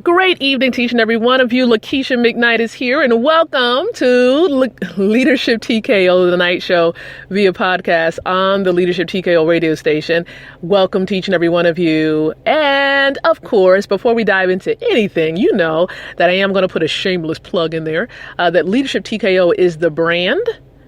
Great evening to each and every one of you. Lakeisha McKnight is here, and welcome to Leadership TKO, the night show via podcast on the Leadership TKO radio station. Welcome to each and every one of you. And of course, before we dive into anything, you know that I am going to put a shameless plug in there, that Leadership TKO is the brand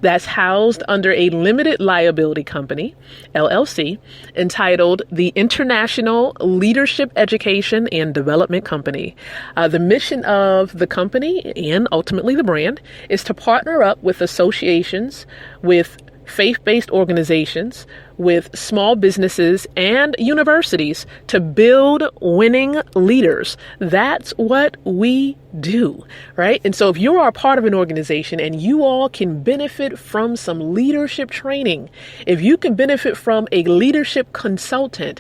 that's housed under a limited liability company, LLC, entitled the International Leadership Education and Development Company. The mission of the company and ultimately the brand is to partner up with associations, with faith-based organizations, with small businesses and universities to build winning leaders. That's what we do, right? And so if you are a part of an organization and you all can benefit from some leadership training, if you can benefit from a leadership consultant,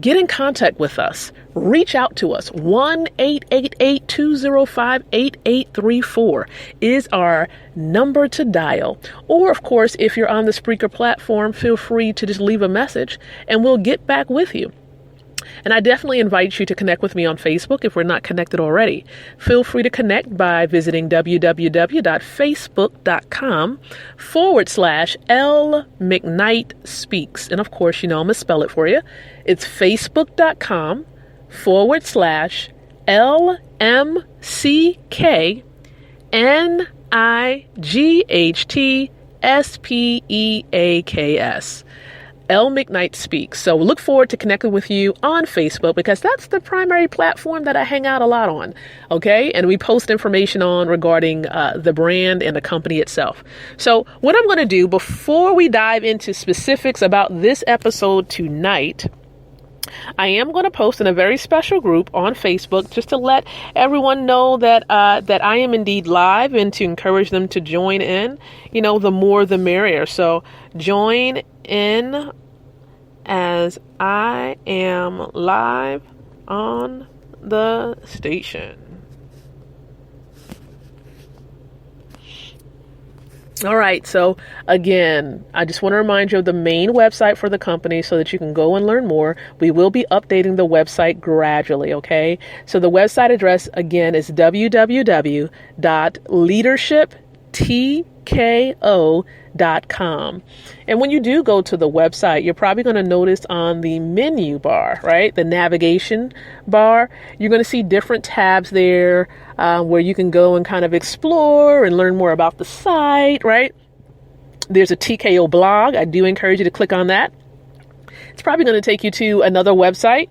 get in contact with us. Reach out to us. 1-888-205-8834 is our number to dial. Or, of course, if you're on the Spreaker platform, feel free to just leave a message and we'll get back with you. And I definitely invite you to connect with me on Facebook if we're not connected already. Feel free to connect by visiting www.facebook.com/L McKnight Speaks. And of course, you know, I'm going to spell it for you. It's facebook.com/L MCKNIGHTSPEAKS. L McKnight Speaks. So look forward to connecting with you on Facebook because that's the primary platform that I hang out a lot on. Okay. And we post information on regarding the brand and the company itself. So what I'm going to do before we dive into specifics about this episode tonight, I am going to post in a very special group on Facebook just to let everyone know that that I am indeed live and to encourage them to join in. You know, the more the merrier. So join in as I am live on the station. All right. So again, I just want to remind you of the main website for the company so that you can go and learn more. We will be updating the website gradually. Okay. So the website address again is www.leadershiptko.com. And when you do go to the website, you're probably going to notice on the menu bar, right? The navigation bar, you're going to see different tabs there where you can go and kind of explore and learn more about the site, right? There's a TKO blog. I do encourage you to click on that. It's probably going to take you to another website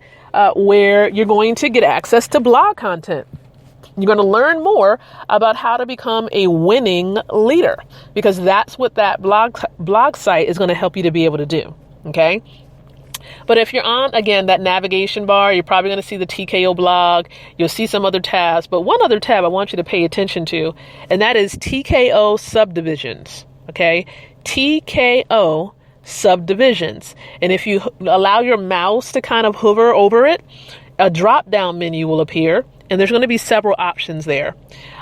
where you're going to get access to blog content. You're going to learn more about how to become a winning leader because that's what that blog site is going to help you to be able to do. Okay. But if you're on, again, that navigation bar, you're probably going to see the TKO blog. You'll see some other tabs. But one other tab I want you to pay attention to, and that is TKO subdivisions. Okay. TKO subdivisions. And if you allow your mouse to kind of hover over it, a drop down menu will appear. And there's going to be several options there.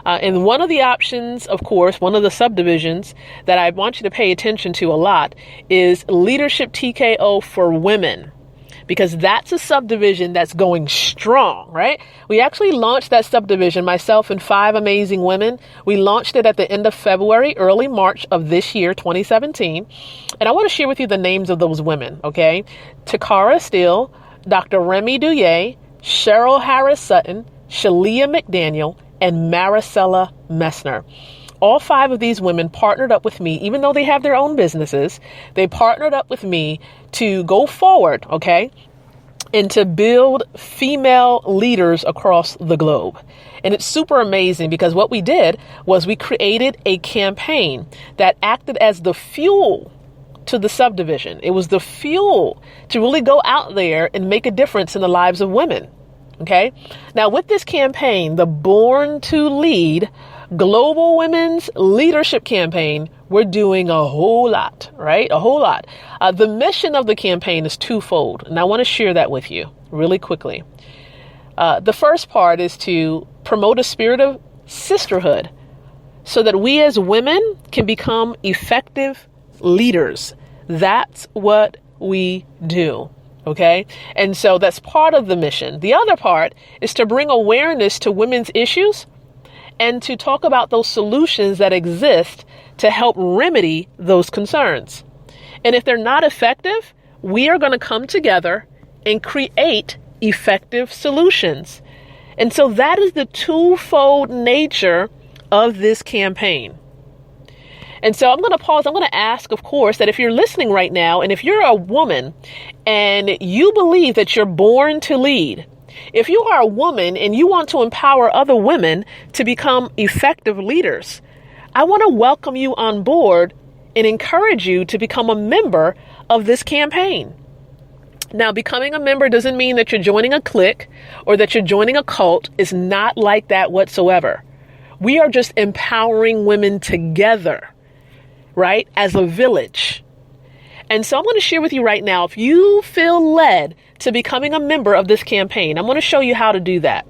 And one of the options, of course, one of the subdivisions that I want you to pay attention to a lot is Leadership TKO for Women, because that's a subdivision that's going strong, right? We actually launched that subdivision, myself and 5 amazing women. We launched it at the end of February, early March of this year, 2017. And I want to share with you the names of those women, okay? Takara Steele, Dr. Remy Douye, Cheryl Harris Sutton, Shalia McDaniel, and Maricela Messner. All 5 of these women partnered up with me, even though they have their own businesses, they partnered up with me to go forward, okay, and to build female leaders across the globe. And it's super amazing because what we did was we created a campaign that acted as the fuel to the subdivision. It was the fuel to really go out there and make a difference in the lives of women. Okay. Now with this campaign, the Born to Lead Global Women's Leadership Campaign, we're doing a whole lot, right? A whole lot. The mission of the campaign is twofold, and I want to share that with you really quickly. The first part is to promote a spirit of sisterhood so that we as women can become effective leaders. That's what we do. Okay. And so that's part of the mission. The other part is to bring awareness to women's issues and to talk about those solutions that exist to help remedy those concerns. And if they're not effective, we are going to come together and create effective solutions. And so that is the twofold nature of this campaign. And so I'm going to pause. I'm going to ask, of course, that if you're listening right now, and if you're a woman and you believe that you're born to lead, if you are a woman and you want to empower other women to become effective leaders, I want to welcome you on board and encourage you to become a member of this campaign. Now, becoming a member doesn't mean that you're joining a clique or that you're joining a cult. It's not like that whatsoever. We are just empowering women together, right, as a village. And so I'm going to share with you right now, if you feel led to becoming a member of this campaign, I'm going to show you how to do that.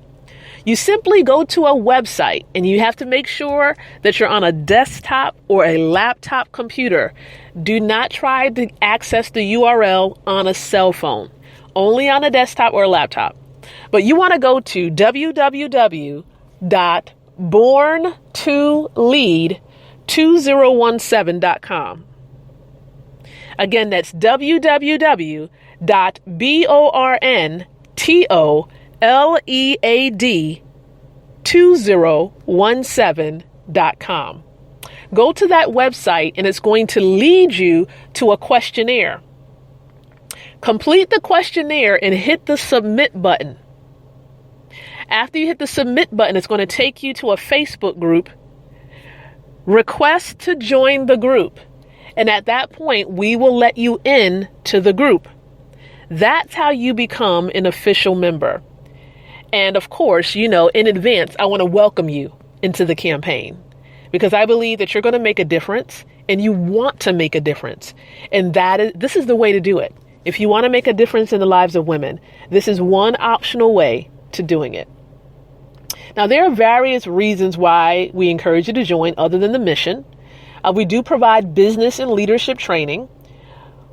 You simply go to a website, and you have to make sure that you're on a desktop or a laptop computer. Do not try to access the URL on a cell phone, only on a desktop or a laptop. But you want to go to www.born2lead2017.com. Again, that's www.borntolead2017.com. Go to that website and it's going to lead you to a questionnaire. Complete the questionnaire and hit the submit button. After you hit the submit button, it's going to take you to a Facebook group. Request to join the group. And at that point, we will let you in to the group. That's how you become an official member. And of course, in advance, I want to welcome you into the campaign because I believe that you're going to make a difference and you want to make a difference. And this is the way to do it. If you want to make a difference in the lives of women, this is one optional way to doing it. Now, there are various reasons why we encourage you to join other than the mission. We do provide business and leadership training.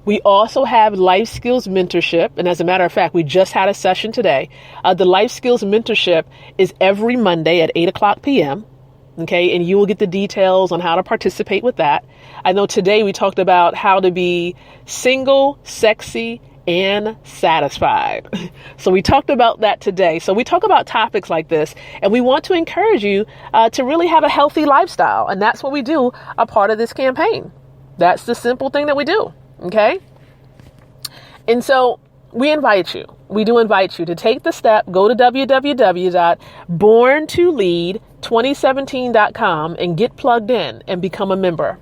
We also have life skills mentorship. And as a matter of fact, we just had a session today. The life skills mentorship is every Monday at 8:00 p.m. Okay. And you will get the details on how to participate with that. I know today we talked about how to be single, sexy, and satisfied. So we talked about that today. So we talk about topics like this, and we want to encourage you to really have a healthy lifestyle. And that's what we do a part of this campaign. That's the simple thing that we do. Okay. And so we do invite you to take the step, go to www.born2lead2017.com and get plugged in and become a member.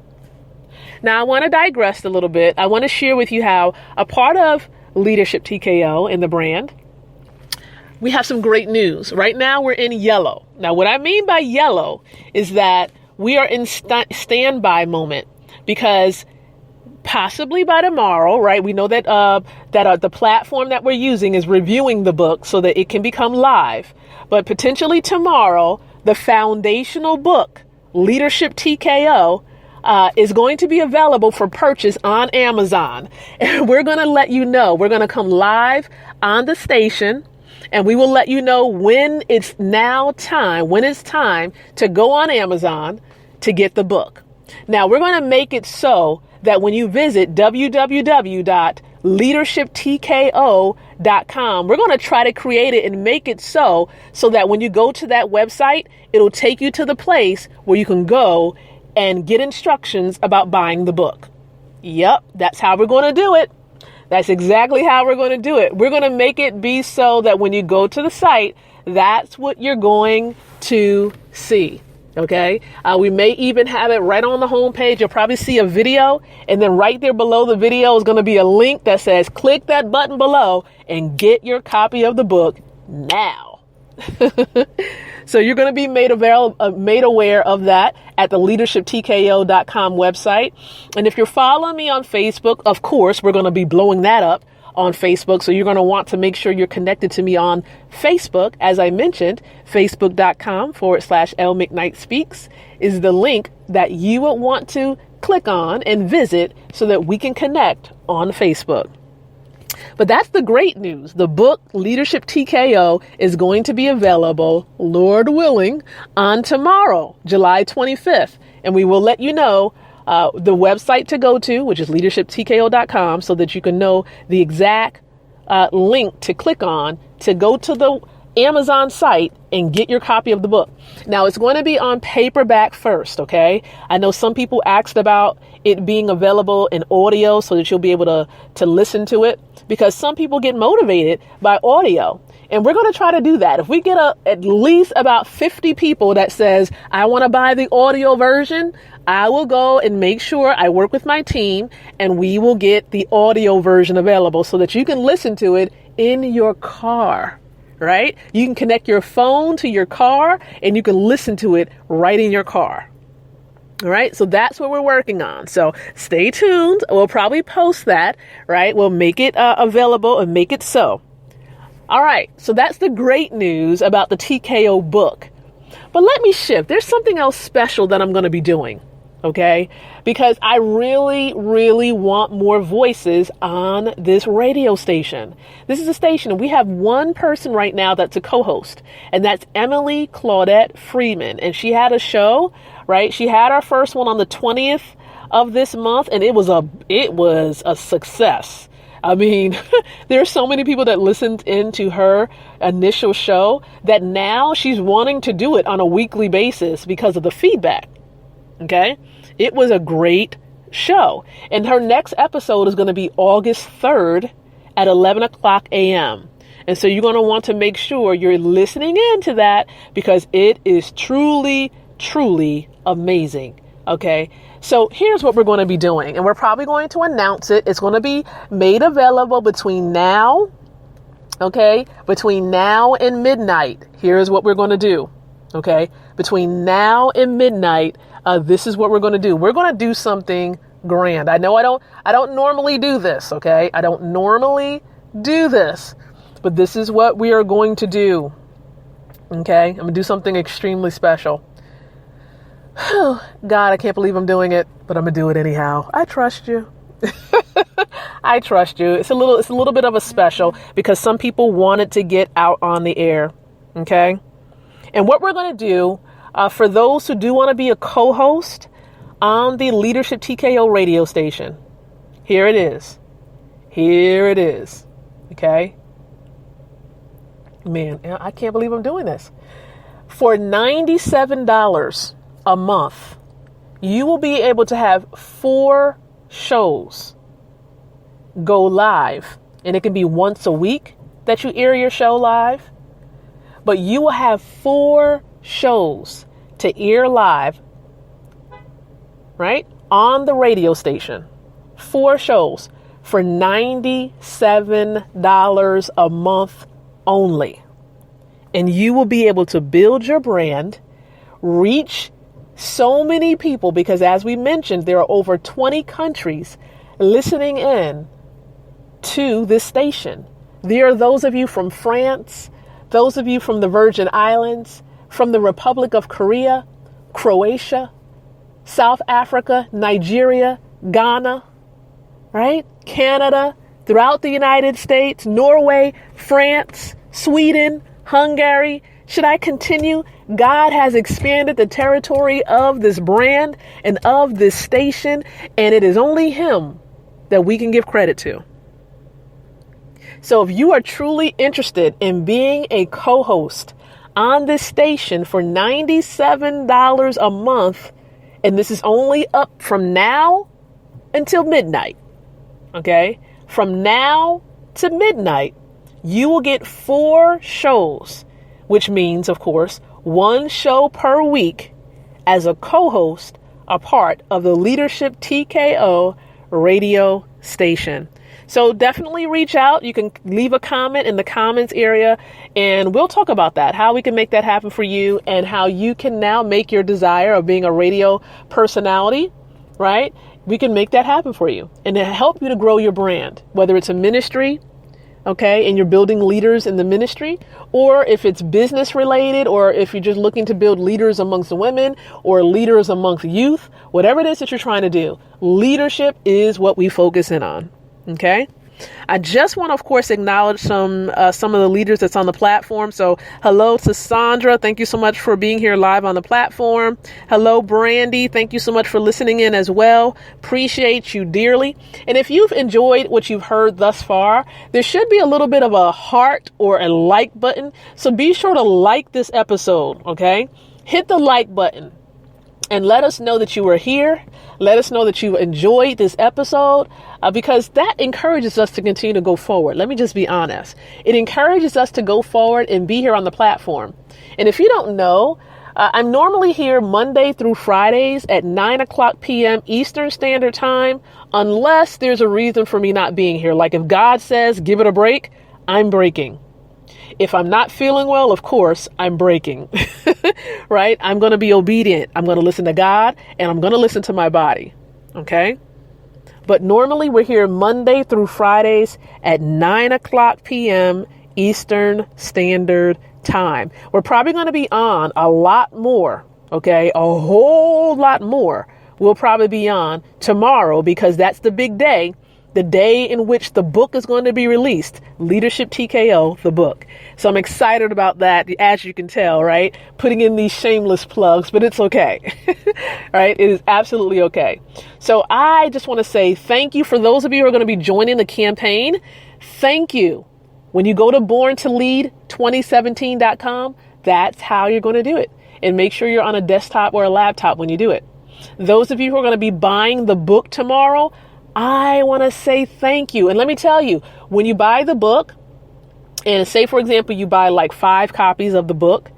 Now, I want to digress a little bit. I want to share with you how a part of Leadership TKO in the brand, we have some great news. Right now, we're in yellow. Now, what I mean by yellow is that we are in standby moment because possibly by tomorrow, right? We know that the platform that we're using is reviewing the book so that it can become live. But potentially tomorrow, the foundational book, Leadership TKO, is going to be available for purchase on Amazon. And we're going to let you know. We're going to come live on the station and we will let you know when it's time to go on Amazon to get the book. Now, we're going to make it so that when you visit www.leadershiptko.com, we're going to try to create it and make it so that when you go to that website, it'll take you to the place where you can go and get instructions about buying the book. Yep, that's how we're going to do it. That's exactly how we're going to do it. We're going to make it be so that when you go to the site, that's what you're going to see. Okay. We may even have it right on the homepage. You'll probably see a video, and then right there below the video is going to be a link that says, click that button below and get your copy of the book now. So you're going to be made aware of that at the leadershiptko.com website. And if you're following me on Facebook, of course, we're going to be blowing that up on Facebook. So you're going to want to make sure you're connected to me on Facebook. As I mentioned, facebook.com/L McKnight Speaks is the link that you will want to click on and visit so that we can connect on Facebook. But that's the great news. The book, Leadership TKO, is going to be available, Lord willing, on tomorrow, July 25th. And we will let you know the website to go to, which is leadershiptko.com, so that you can know the exact link to click on to go to the Amazon site and get your copy of the book. Now, it's going to be on paperback first, okay? I know some people asked about it being available in audio so that you'll be able to listen to it, because some people get motivated by audio. And we're going to try to do that. If we get at least about 50 people that says, I want to buy the audio version, I will go and make sure I work with my team and we will get the audio version available so that you can listen to it in your car, right? You can connect your phone to your car and you can listen to it right in your car. All right. So that's what we're working on. So stay tuned. We'll probably post that, right? We'll make it available and make it so. All right. So that's the great news about the TKO book. But let me shift. There's something else special that I'm going to be doing. Okay, because I really, really want more voices on this radio station. This is a station, and we have one person right now that's a co-host, and that's Emily Claudette Freeman. And she had a show, right? She had our first one on the 20th of this month, and it was a success. I mean, there's so many people that listened into her initial show that now she's wanting to do it on a weekly basis because of the feedback. Okay, it was a great show. And her next episode is going to be August 3rd at 11 o'clock a.m. And so you're going to want to make sure you're listening into that because it is truly, truly amazing. Okay, so here's what we're going to be doing. And we're probably going to announce it. It's going to be made available between now and midnight. Here's what we're going to do. Okay, between now and midnight. This is what we're going to do. We're going to do something grand. I know I don't normally do this. Okay. I don't normally do this, but this is what we are going to do. Okay. I'm going to do something extremely special. God, I can't believe I'm doing it, but I'm going to do it anyhow. I trust you. I trust you. It's a little bit of a special because some people wanted to get out on the air. Okay. And what we're going to do, for those who do want to be a co-host on the Leadership TKO radio station, here it is. Here it is. Okay. Man, I can't believe I'm doing this. For $97 a month, you will be able to have 4 shows go live. And it can be once a week that you air your show live. But you will have 4 shows to air live, right, on the radio station. 4 shows for $97 a month only. And you will be able to build your brand, reach so many people, because as we mentioned, there are over 20 countries listening in to this station. There are those of you from France, those of you from the Virgin Islands, from the Republic of Korea, Croatia, South Africa, Nigeria, Ghana, right? Canada, throughout the United States, Norway, France, Sweden, Hungary. Should I continue? God has expanded the territory of this brand and of this station, and it is only Him that we can give credit to. So if you are truly interested in being a co-host on this station for $97 a month, and this is only up from now until midnight, okay? From now to midnight, you will get 4 shows, which means, of course, 1 show per week as a co-host, a part of the Leadership TKO radio station. So definitely reach out. You can leave a comment in the comments area and we'll talk about that, how we can make that happen for you and how you can now make your desire of being a radio personality, right? We can make that happen for you and to help you to grow your brand, whether it's a ministry, okay, and you're building leaders in the ministry, or if it's business related, or if you're just looking to build leaders amongst the women or leaders amongst youth, whatever it is that you're trying to do, leadership is what we focus in on. Okay. I just want to, of course, acknowledge some of the leaders that's on the platform. So hello to Sandra. Thank you so much for being here live on the platform. Hello, Brandy. Thank you so much for listening in as well. Appreciate you dearly. And if you've enjoyed what you've heard thus far, there should be a little bit of a heart or a like button. So be sure to like this episode, okay? Hit the like button and let us know that you were here. Let us know that you enjoyed this episode because that encourages us to continue to go forward. Let me just be honest. It encourages us to go forward and be here on the platform. And if you don't know, I'm normally here Monday through Fridays at 9:00 p.m. Eastern Standard Time, unless there's a reason for me not being here. Like if God says, give it a break, I'm breaking. If I'm not feeling well, of course, I'm breaking, right? I'm going to be obedient. I'm going to listen to God and I'm going to listen to my body. Okay. But normally we're here Monday through Fridays at 9:00 p.m. Eastern Standard Time. We're probably going to be on a lot more. Okay. A whole lot more. We'll probably be on tomorrow because that's the big day. The day in which the book is going to be released, Leadership TKO, the book. So I'm excited about that, as you can tell, right? Putting in these shameless plugs, but it's okay, right? It is absolutely okay. So I just want to say thank you for those of you who are going to be joining the campaign. Thank you. When you go to borntolead2017.com, that's how you're going to do it. And make sure you're on a desktop or a laptop when you do it. Those of you who are going to be buying the book tomorrow, I want to say thank you. And let me tell you, when you buy the book, and say, for example, you buy like 5 copies of the book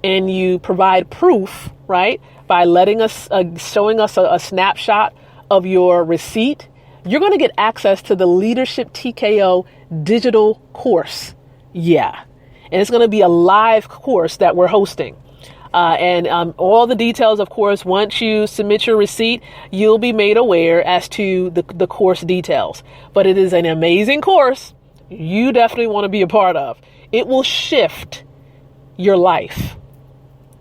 and you provide proof, right, by letting us, showing us a snapshot of your receipt, you're going to get access to the Leadership TKO digital course. Yeah. And it's going to be a live course that we're hosting. And all the details, of course, once you submit your receipt, you'll be made aware as to the course details. But it is an amazing course you definitely want to be a part of. It will shift your life.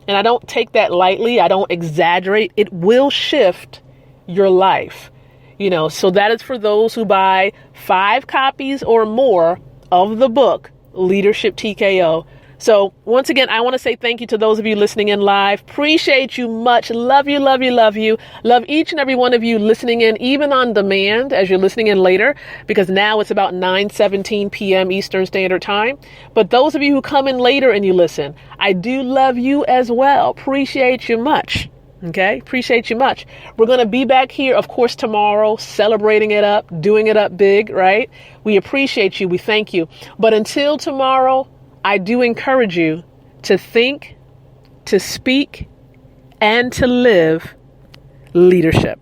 And I don't take that lightly. I don't exaggerate. It will shift your life. You know, so that is for those who buy 5 copies or more of the book, Leadership TKO. So once again, I want to say thank you to those of you listening in live. Appreciate you much. Love you, love you, love you. Love each and every one of you listening in, even on demand as you're listening in later, because now it's about 9:17 p.m. Eastern Standard Time. But those of you who come in later and you listen, I do love you as well. Appreciate you much. Okay. Appreciate you much. We're going to be back here, of course, tomorrow, celebrating it up, doing it up big, right? We appreciate you. We thank you. But until tomorrow, I do encourage you to think, to speak, and to live leadership.